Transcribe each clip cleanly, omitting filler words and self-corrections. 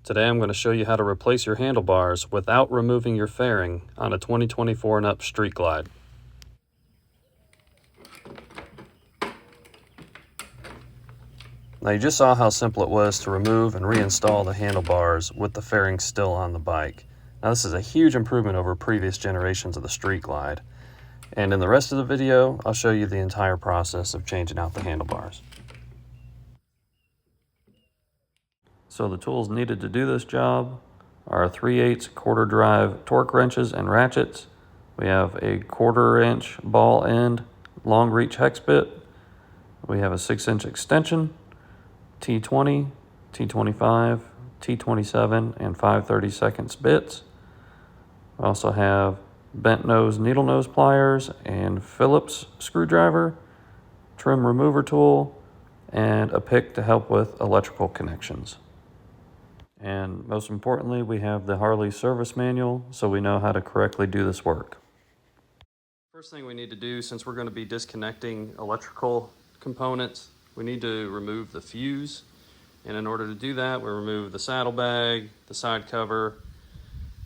Today I'm going to show you how to replace your handlebars without removing your fairing on a 2024 and up Street Glide. Now you just saw how simple it was to remove and reinstall the handlebars with the fairing still on the bike. Now this is a huge improvement over previous generations of the Street Glide. And in the rest of the video, I'll show you the entire process of changing out the handlebars. So the tools needed to do this job are 3/8 quarter drive torque wrenches and ratchets. We have a 1/4 inch ball end long reach hex bit. We have a 6-inch extension, T20, T25, T27, and 5/32 bits. We also have bent nose needle nose pliers and Phillips screwdriver, trim remover tool, and a pick to help with electrical connections. And most importantly, we have the Harley service manual, so we know how to correctly do this work. First thing we need to do, since we're going to be disconnecting electrical components, we need to remove the fuse. And in order to do that, we remove the saddlebag, the side cover,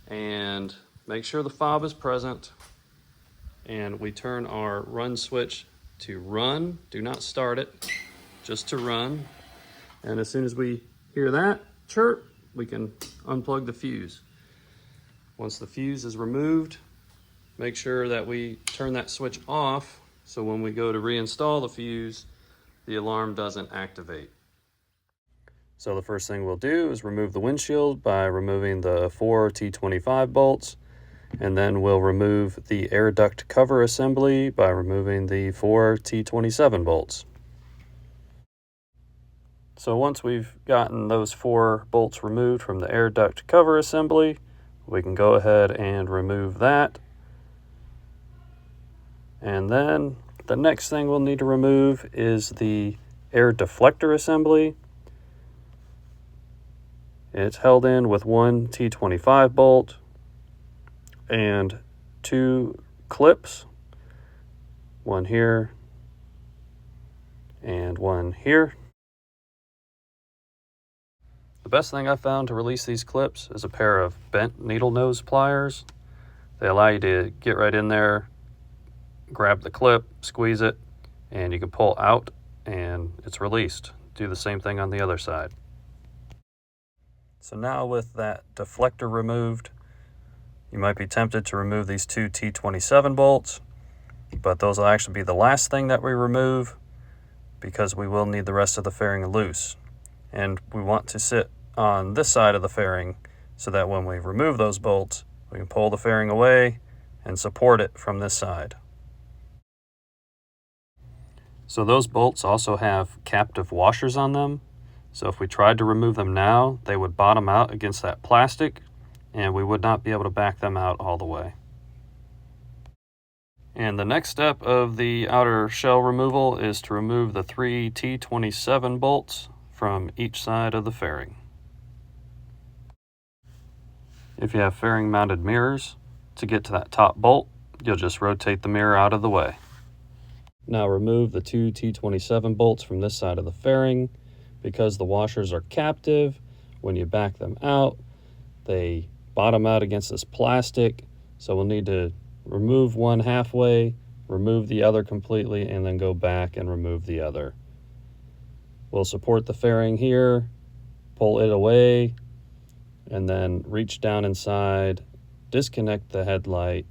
and make sure the fob is present. And we turn our run switch to run. Do not start it, just to run. And as soon as we hear that chirp, we can unplug the fuse. Once the fuse is removed, make sure that we turn that switch off so when we go to reinstall the fuse, the alarm doesn't activate. So the first thing we'll do is remove the windshield by removing the 4 T25 bolts, and then we'll remove the air duct cover assembly by removing the 4 T27 bolts. So once we've gotten those 4 bolts removed from the air duct cover assembly, we can go ahead and remove that. And then the next thing we'll need to remove is the air deflector assembly. It's held in with 1 T25 bolt and 2 clips, one here and one here. The best thing I found to release these clips is a pair of bent needle nose pliers. They allow you to get right in there, grab the clip, squeeze it, and you can pull out and it's released. Do the same thing on the other side. So now with that deflector removed, you might be tempted to remove these 2 T27 bolts, but those will actually be the last thing that we remove because we will need the rest of the fairing loose. And we want to sit on this side of the fairing so that when we remove those bolts, we can pull the fairing away and support it from this side. So those bolts also have captive washers on them. So if we tried to remove them now, they would bottom out against that plastic and we would not be able to back them out all the way. And the next step of the outer shell removal is to remove the 3 T27 bolts from each side of the fairing. If you have fairing mounted mirrors, to get to that top bolt, you'll just rotate the mirror out of the way. Now remove the 2 T27 bolts from this side of the fairing. Because the washers are captive, when you back them out, they bottom out against this plastic. So we'll need to remove one halfway, remove the other completely, and then go back and remove the other. We'll support the fairing here, pull it away, and then reach down inside, disconnect the headlight,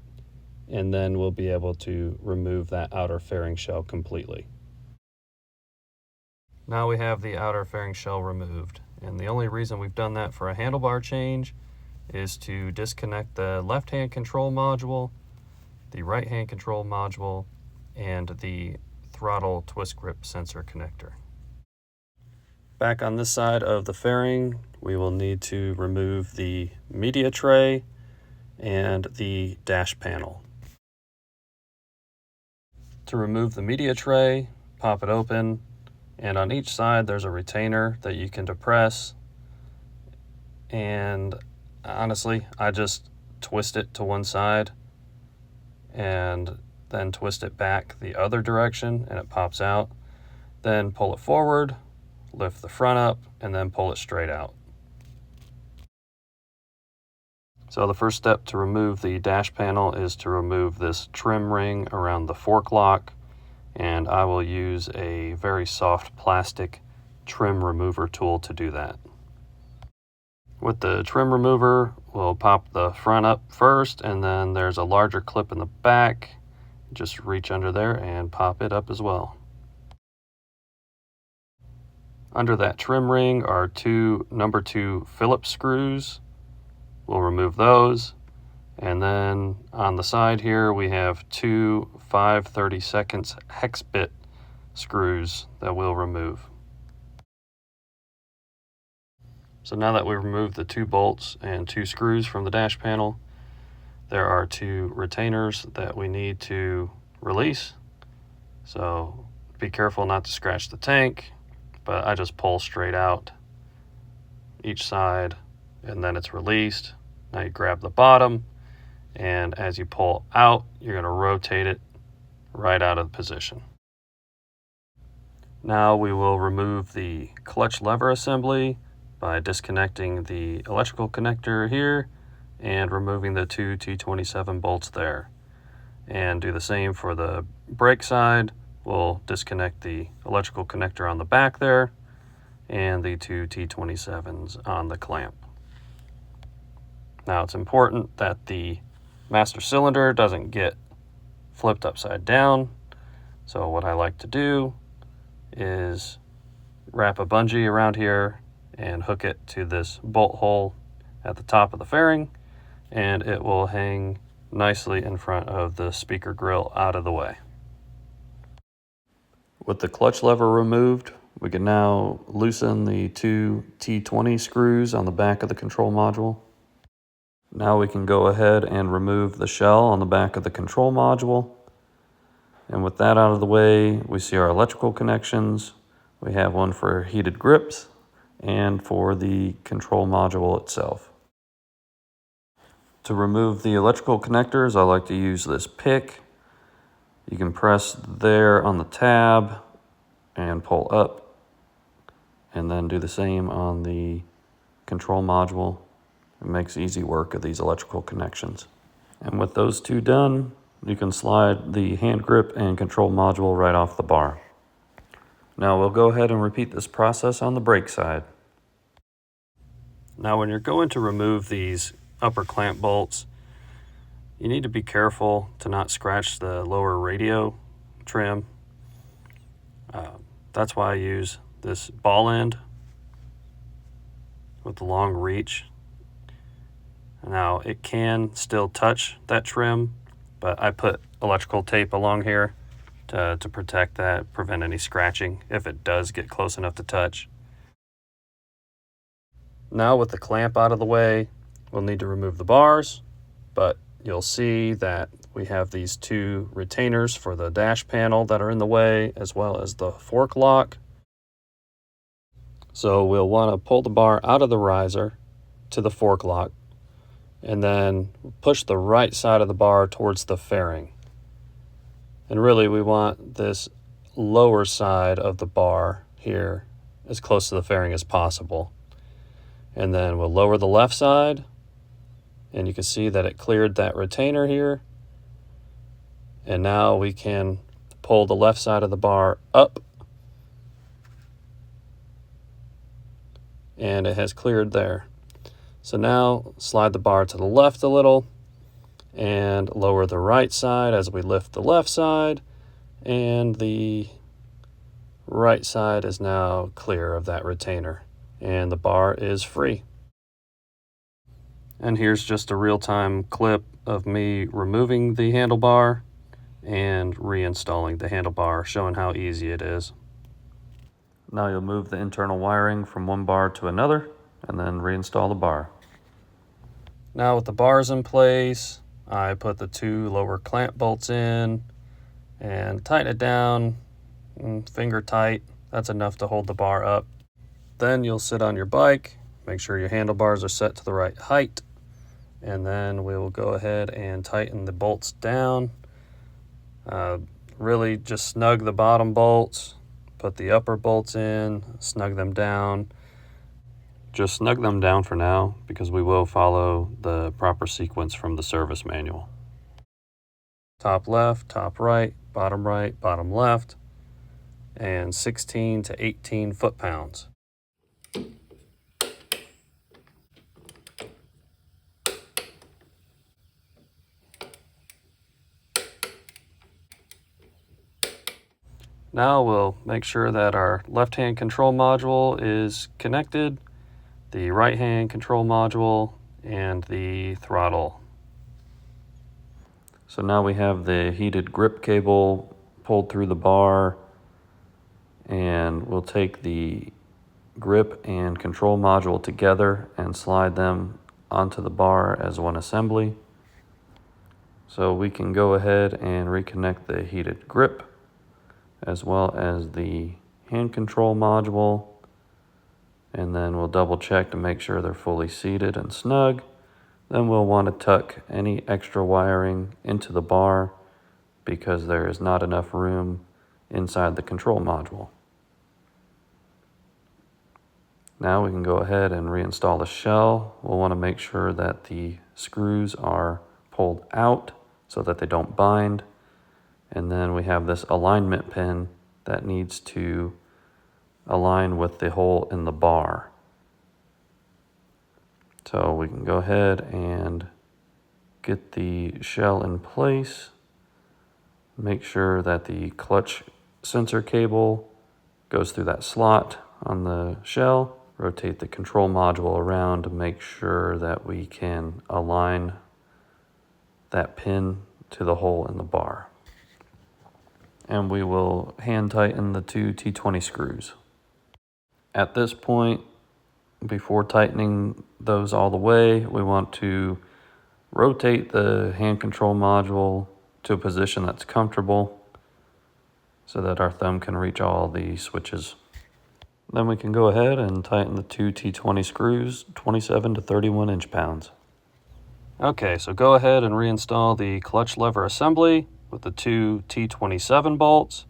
and then we'll be able to remove that outer fairing shell completely. Now we have the outer fairing shell removed, and the only reason we've done that for a handlebar change is to disconnect the left-hand control module, the right-hand control module, and the throttle twist grip sensor connector. Back on this side of the fairing, we will need to remove the media tray and the dash panel. To remove the media tray, pop it open, and on each side there's a retainer that you can depress. And honestly, I just twist it to one side and then twist it back the other direction and it pops out. Then pull it forward, lift the front up, and then pull it straight out. So the first step to remove the dash panel is to remove this trim ring around the fork lock, and I will use a very soft plastic trim remover tool to do that. With the trim remover, we'll pop the front up first, and then there's a larger clip in the back. Just reach under there and pop it up as well. Under that trim ring are two number 2 Phillips screws. We'll remove those. And then on the side here, we have two 5/32 hex bit screws that we'll remove. So now that we've removed the 2 bolts and 2 screws from the dash panel, there are 2 retainers that we need to release. So be careful not to scratch the tank, but I just pull straight out each side and then it's released. Now you grab the bottom, and as you pull out, you're going to rotate it right out of position. Now we will remove the clutch lever assembly by disconnecting the electrical connector here and removing the 2 T27 bolts there. And do the same for the brake side. We'll disconnect the electrical connector on the back there and the 2 T27s on the clamp. Now it's important that the master cylinder doesn't get flipped upside down. So what I like to do is wrap a bungee around here and hook it to this bolt hole at the top of the fairing, and it will hang nicely in front of the speaker grill out of the way. With the clutch lever removed, we can now loosen the 2 T20 screws on the back of the control module. Now we can go ahead and remove the shell on the back of the control module. And with that out of the way, we see our electrical connections. We have one for heated grips and for the control module itself. To remove the electrical connectors, I like to use this pick. You can press there on the tab and pull up, and then do the same on the control module. It makes easy work of these electrical connections. And with those 2 done, you can slide the hand grip and control module right off the bar. Now we'll go ahead and repeat this process on the brake side. Now when you're going to remove these upper clamp bolts, you need to be careful to not scratch the lower radio trim. That's why I use this ball end with the long reach. Now it can still touch that trim, but I put electrical tape along here to protect that, prevent any scratching if it does get close enough to touch. Now with the clamp out of the way, we'll need to remove the bars, but you'll see that we have these 2 retainers for the dash panel that are in the way, as well as the fork lock. So we'll want to pull the bar out of the riser to the fork lock, and then push the right side of the bar towards the fairing. And really we want this lower side of the bar here as close to the fairing as possible. And then we'll lower the left side, and you can see that it cleared that retainer here. And now we can pull the left side of the bar up, and it has cleared there. So now slide the bar to the left a little and lower the right side as we lift the left side, and the right side is now clear of that retainer and the bar is free. And here's just a real-time clip of me removing the handlebar and reinstalling the handlebar, showing how easy it is. Now you'll move the internal wiring from one bar to another and then reinstall the bar. Now with the bars in place, I put the 2 lower clamp bolts in and tighten it down, finger tight. That's enough to hold the bar up. Then you'll sit on your bike, make sure your handlebars are set to the right height, and then we will go ahead and tighten the bolts down. Really just snug the bottom bolts, put the upper bolts in, snug them down. Just snug them down for now because we will follow the proper sequence from the service manual. Top left, top right, bottom left, and 16 to 18 foot-pounds. Now we'll make sure that our left-hand control module is connected, the right-hand control module, and the throttle. So now we have the heated grip cable pulled through the bar, and we'll take the grip and control module together and slide them onto the bar as one assembly. So we can go ahead and reconnect the heated grip as well as the hand control module, and then we'll double check to make sure they're fully seated and snug. Then we'll want to tuck any extra wiring into the bar because there is not enough room inside the control module. Now we can go ahead and reinstall the shell. We'll want to make sure that the screws are pulled out so that they don't bind. And then we have this alignment pin that needs to align with the hole in the bar. So we can go ahead and get the shell in place. Make sure that the clutch sensor cable goes through that slot on the shell. Rotate the control module around to make sure that we can align that pin to the hole in the bar. And we will hand tighten the two T20 screws. At this point, before tightening those all the way, we want to rotate the hand control module to a position that's comfortable so that our thumb can reach all the switches. Then we can go ahead and tighten the two T20 screws, 27 to 31 inch-pounds. Okay, so go ahead and reinstall the clutch lever assembly with the two T27 bolts,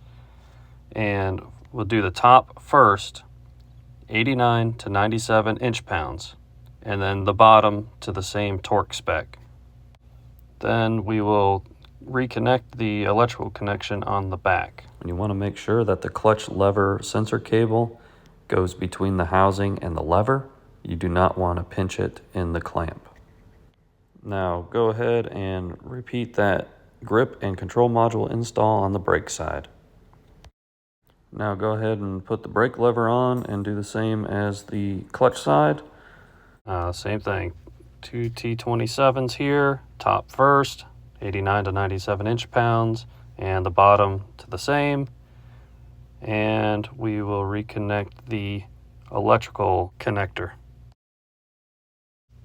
and we'll do the top first, 89 to 97 inch-pounds, and then the bottom to the same torque spec. Then we will reconnect the electrical connection on the back. And you want to make sure that the clutch lever sensor cable goes between the housing and the lever. You do not want to pinch it in the clamp. Now go ahead and repeat that grip and control module install on the brake side. Now go ahead and put the brake lever on and do the same as the clutch side. Same thing, two T27s here, top first, 89 to 97 inch-pounds, and the bottom to the same. And we will reconnect the electrical connector.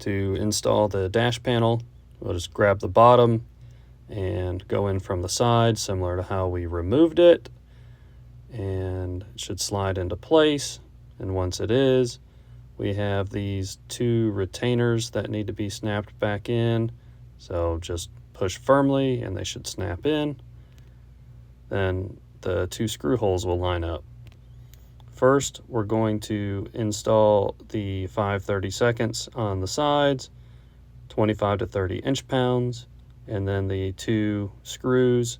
To install the dash panel, we'll just grab the bottom and go in from the side, similar to how we removed it. And it should slide into place. And once it is, we have these two retainers that need to be snapped back in. So just push firmly and they should snap in. Then the two screw holes will line up. First, we're going to install the 5/32 on the sides, 25 to 30 inch-pounds, and then the two screws,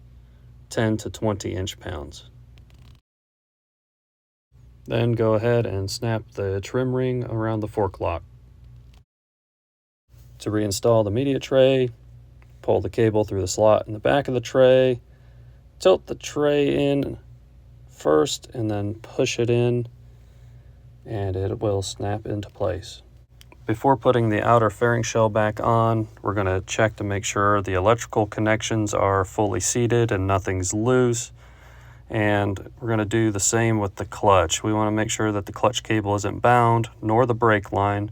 10 to 20 inch-pounds. Then go ahead and snap the trim ring around the fork lock. To reinstall the media tray, pull the cable through the slot in the back of the tray, tilt the tray in first and then push it in, and it will snap into place. Before putting the outer fairing shell back on, we're going to check to make sure the electrical connections are fully seated and nothing's loose. And we're going to do the same with the clutch. We want to make sure that the clutch cable isn't bound, nor the brake line,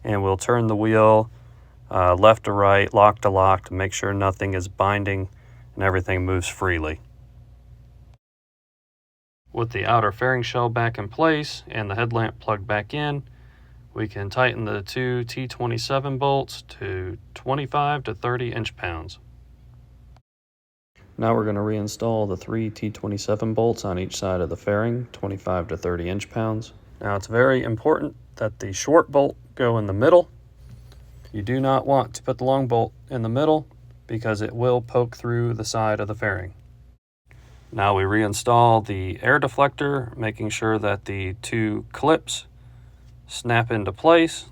and we'll turn the wheel left to right, lock to lock, to make sure nothing is binding and everything moves freely. With the outer fairing shell back in place and the headlamp plugged back in, we can tighten the two T27 bolts to 25 to 30 inch-pounds. Now we're going to reinstall the three T27 bolts on each side of the fairing, 25 to 30 inch-pounds. Now it's very important that the short bolt go in the middle. You do not want to put the long bolt in the middle because it will poke through the side of the fairing. Now we reinstall the air deflector, making sure that the two clips snap into place.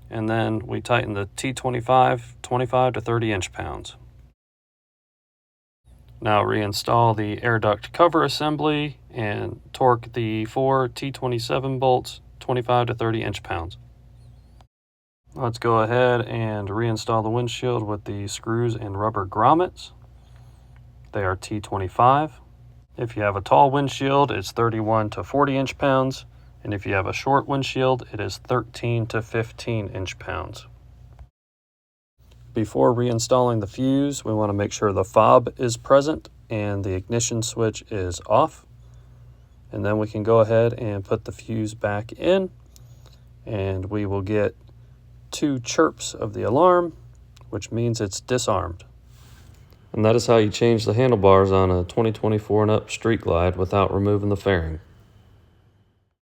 And then we tighten the T25, 25 to 30 inch-pounds. Now reinstall the air duct cover assembly and torque the 4 T27 bolts, 25 to 30 inch-pounds. Let's go ahead and reinstall the windshield with the screws and rubber grommets. They are T25. If you have a tall windshield, it's 31 to 40 inch-pounds. And if you have a short windshield, it is 13 to 15 inch-pounds. Before reinstalling the fuse, we want to make sure the fob is present and the ignition switch is off. And then we can go ahead and put the fuse back in, and we will get 2 chirps of the alarm, which means it's disarmed. And that is how you change the handlebars on a 2024 and up Street Glide without removing the fairing.